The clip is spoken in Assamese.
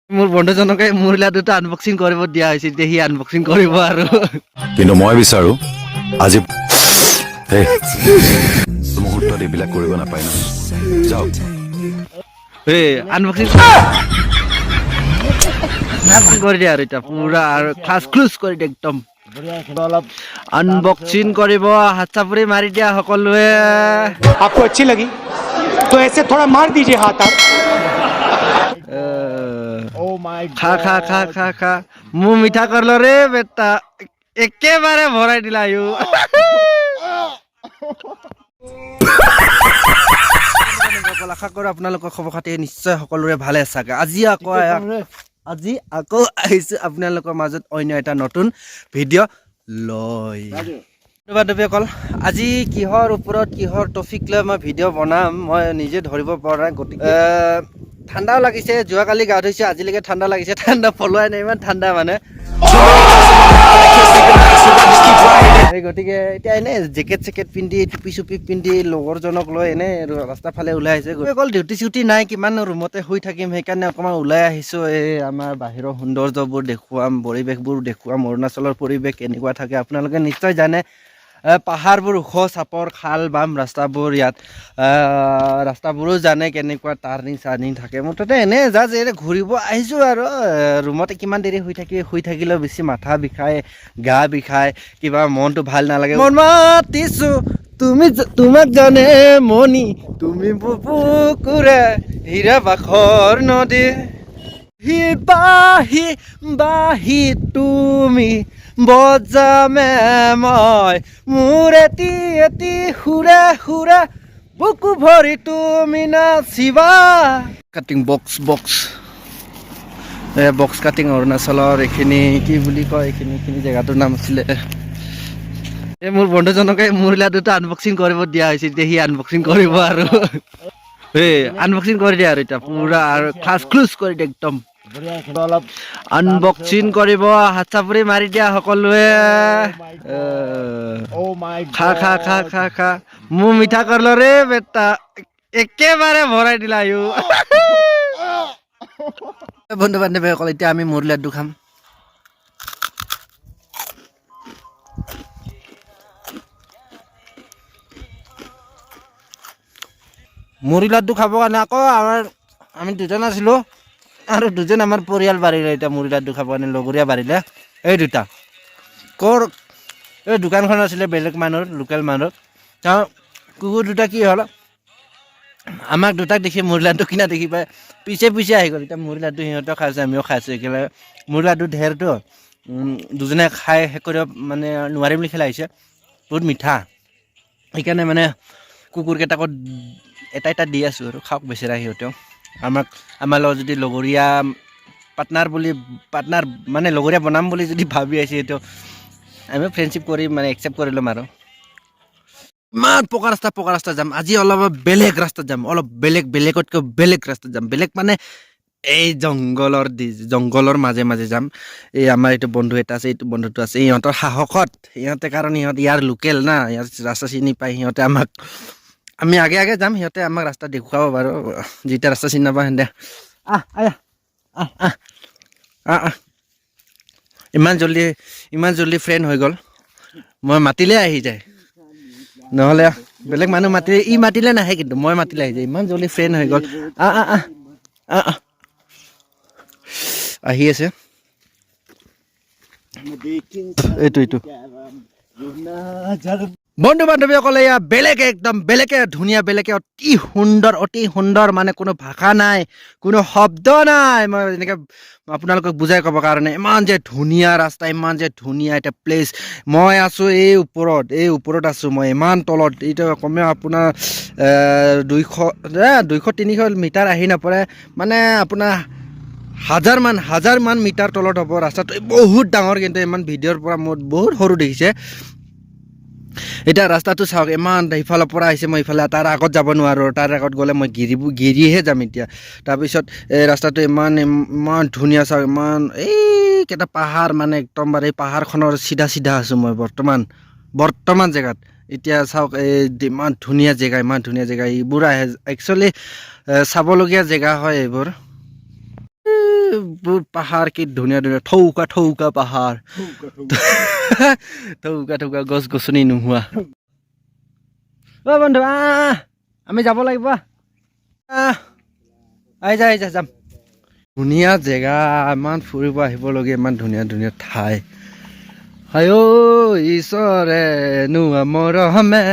মোৰ বন্ধুজনকে মুৰলা দুটা আনবক্সিং কৰিব দিয়া হৈছে, এতিয়া সি আনবক্সিং কৰিব আৰু কিন্তু মই বিচাৰো আজি মুহূৰ্তত এইবিলাক কৰিব নাপায় ন। যাওক আনবক্সিং কৰি দিয়া আৰু এতিয়া পুৰা আৰু ক্লাছ ক্লোজ কৰি দিয়ে একদম আনবক্সিং কৰিব। হাত চাপৰি মাৰি দিয়া সকলোৱে। आपको अच्छी लगी तो ऐसे थोड़ा मार दीजिए हाथ आप। খা খা খা খা খা মোৰ মিঠা কৰল ৰে বেটা, একেবাৰে ভৰাই দিলা ইও। আশা কৰো আপোনালোকৰ খবৰ খাতি নিশ্চয় সকলোৰে ভালে চাগে। আজি আকৌ আহিছো আপোনালোকৰ মাজত অন্য এটা নতুন ভিডিঅ' লৈ। বান্ধৱীসকল, আজি কিহৰ ওপৰত কিহৰ টপিক লৈ মই ভিডিঅ' বনাম মই নিজে ধৰিব পৰা নাই। গতিকে ঠাণ্ডাও লাগিছে, যোৱাকালি গা ধুইছে, আজিলৈকে ঠাণ্ডা লাগিছে, ঠাণ্ডা পলোৱাই নাই, ইমান ঠাণ্ডা মানে। গতিকে এতিয়া এনে জেকেট চেকেট পিন্ধি টুপি চুপি পিন্ধি লগৰজনক লৈ এনে ৰাস্তাৰ ফালে ওলাই আহিছে। অকল ডিউটি চিউটি নাই, কিমান ৰুমতে শুই থাকিম, সেইকাৰণে অকণমান ওলাই আহিছো। এই আমাৰ বাহিৰৰ সৌন্দৰ্যবোৰ দেখুৱাম, পৰিৱেশবোৰ দেখুৱাম। অৰুণাচলৰ পৰিৱেশ কেনেকুৱা থাকে আপোনালোকে নিশ্চয় জানে। পাহাৰবোৰ ওখ চাপৰ, খাল বাম ৰাস্তাবোৰ, ইয়াত ৰাস্তাবোৰো জানে কেনেকুৱা টাৰ্ণিং চাৰ্ণিং থাকে। মুঠতে এনে জাষ্ট এনে ঘূৰিব আহিছোঁ আৰু ৰুমতে কিমান দেৰি শুই থাকিলেও বেছি মাথা বিষায়, গা বিষায়, কিবা মনটো ভাল নালাগে। মন মাতিছো তোমাক জানে মনি, তুমি বুকুৰে হীৰা বাখৰ নদী, বাহি বাহি তুমি বজামে মই মোৰ এটি সুৰে সুৰে বুকু ভৰি তুমি নাচিবা। কাটিং বক্স কাটিং অৰুণাচলৰ এইখিনি কি বুলি কয়, এইখিনি জেগাটোৰ নাম আছিলে। এই মোৰ বন্ধুজনকে মুৰলা দুটা আনবক্সিং কৰিব দিয়া হৈছে, এতিয়া সি আনবক্সিং কৰিব আৰু আনবক্সিং কৰি দিয়া আৰু এতিয়া পুৰা আৰু ক্লাছ ক্লোজ কৰি দিয়ে একদম আনবক্সিং কৰিব। হাত চাপৰি মাৰি দিয়া সকলোৱে। খা খা খা খা খা মোৰ মিঠা কৰল ৰে বেটা, একেবাৰে ভৰাই দিলা ইও। বন্ধু বান্ধৱীসকল, এতিয়া আমি মুড়ি লাড্ডু খাম। মুড়ি লাড্ডু খাবৰ কাৰণে আকৌ আমি দুজন আছিলোঁ আৰু দুজন আমাৰ পৰিয়াল বাঢ়িলে। এতিয়া মুড়ি লাড্ডু খাবৰ কাৰণে লগৰীয়া বাঢ়িলে। এই দুটা এই দোকানখন আছিলে বেলেগ মানুহৰ, লোকেল মানুহৰ। তেওঁ কুকুৰ দুটা কি হ'ল, আমাক দুটাক দেখি মুড়ি লাড্ডু কিনা দেখি পাই পিছে আহি গ'ল। এতিয়া মুড়ি লাড্ডু সিহঁতেও খাইছে, আমিও খাইছোঁ একেলগে। মুড়ি লাড্ডু ঢেৰটো দুজনে খাই শেষ কৰিব মানে নোৱাৰিম বুলি খেলা আহিছে, বহুত মিঠা। সেইকাৰণে মানে কুকুৰকেইটাকো এটা দি আছোঁ আৰু খাওক বেচেৰা সিহঁতেও। আমাৰ লগত যদি লগৰীয়া পাৰ্টনাৰ মানে লগৰীয়া বনাম বুলি যদি ভাবি আছে, সেইটো আমি ফ্ৰেণ্ডশ্বিপ কৰি মানে একচেপ্ট কৰি ল'ম আৰু। ইমান পকা ৰাস্তা যাম আজি, অলপ বেলেগ ৰাস্তাত যাম, অলপ বেলেগতকৈ বেলেগ ৰাস্তাত যাম। বেলেগ মানে এই জংঘলৰ মাজে যাম। এই আমাৰ এইটো বন্ধু এটা আছে, এইটো বন্ধুটো আছে, ইহঁতৰ সাহসত, কাৰণ ইয়াৰ লোকেল না, ইয়াৰ ৰাস্তা চিনি পায় সিহঁতে। আমি আগে যাম, সিহঁতে আমাক ৰাস্তা দেখুৱাব বাৰু। যেতিয়া ৰাস্তা চিনি নাপাওঁ সিহঁতে ইমান জল্দি ফ্ৰেণ্ড হৈ গ'ল। মই মাতিলে আহি যায়, নহ'লে বেলেগ মানুহ মাতিলে নাহে, কিন্তু মই মাতিলে আহি যায়। ইমান জল্দি ফ্ৰেণ্ড হৈ গ'ল। আহি আছে এইটো বন্ধু বান্ধৱীসকলে, এয়া একদম বেলেগে ধুনীয়া, অতি সুন্দৰ মানে কোনো ভাষা নাই, কোনো শব্দ নাই। মই এনেকৈ আপোনালোকক বুজাই ক'বৰ কাৰণে, ইমান যে ধুনীয়া ৰাস্তা, ইমান যে ধুনীয়া এটা প্লেচ। মই আছোঁ এই ওপৰত আছোঁ মই, ইমান তলত। এইটো কমেও আপোনাৰ 200-300 মিটাৰ আহি নপৰে, মানে আপোনাৰ হাজাৰ মান মিটাৰ তলত হ'ব ৰাস্তাটো। বহুত ডাঙৰ, কিন্তু ইমান ভিডিঅ'ৰ পৰা মোৰ বহুত সৰু দেখিছে। এতিয়া ৰাস্তাটো চাওক, ইমান ইফালৰ পৰা আহিছে, মই ইফালে তাৰ আগত যাব নোৱাৰোঁ। তাৰ আগত গ'লে মই গিৰিহে যাম এতিয়া। তাৰপিছত এই ৰাস্তাটো ইমান ধুনীয়া চাওক, ইমান কেইটা পাহাৰ, মানে একদমবাৰে এই পাহাৰখনৰ চিধা আছোঁ মই বৰ্তমান জেগাত। এতিয়া চাওক, ইমান ধুনীয়া জেগা, এইবোৰ একচুৱেলি চাবলগীয়া জেগা হয় এইবোৰ। বহুত পাহাৰ কি ধুনীয়া ধুনীয়া ঠৌকা ঠৌকা পাহাৰ ঠৌকা ঠৌকা গছ গছনি নোহোৱা অ বন্ধু আমি যাব লাগিব আহিছা যাম ধুনীয়া জেগা ইমান ফুৰিব আহিবলগীয়া ইমান ধুনীয়া ধুনীয়া ঠাই আয়ো ঈশ্বৰে নো মৰমে